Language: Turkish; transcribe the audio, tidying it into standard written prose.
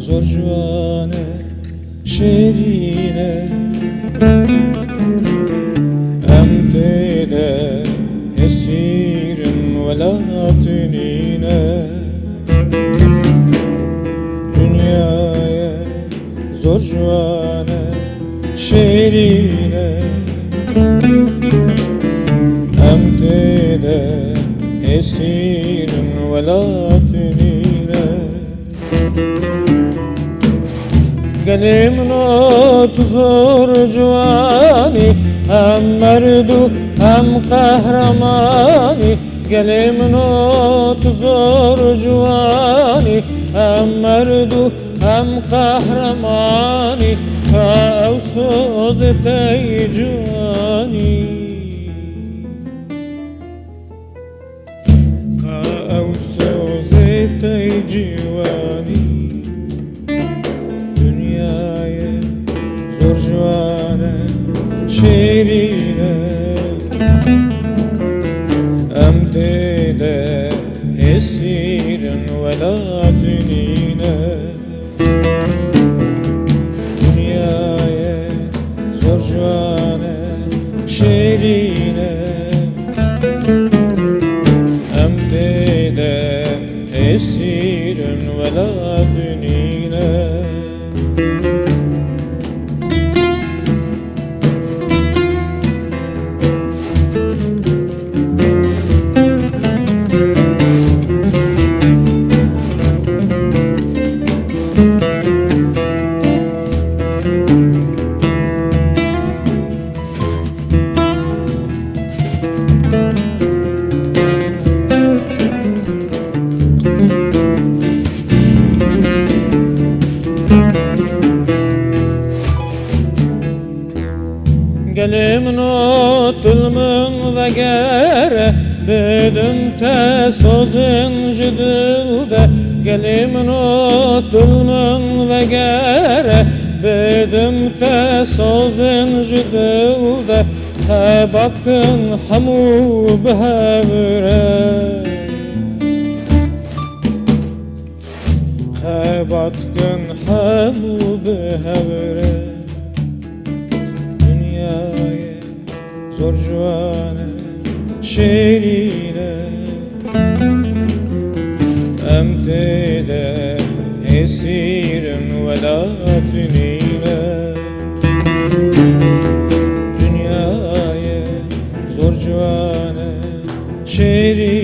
zor civane şerine em têde hesirin velatinine dünyaya zor civane şerine em têde hesirin velatinine Gelim not zor civani hem merdu hem kahramani Gelim not zor civani hem merdu hem kahramani Ka evsoz tey civani Ka evsoz tey civani Zor civane şerine em têde hesirin velatinine dünyaya zor civane şerine em têde hesirin velatinine Gelim notulmun ve gere Bedim te sozun jidilde Gelim notulmun ve gere Bedim te sozun jidilde Tebatkın hamu behevre Tebatkın hamu behevre Zor civane şerine em têde hesirin velatinine dünyaya zor civane şerine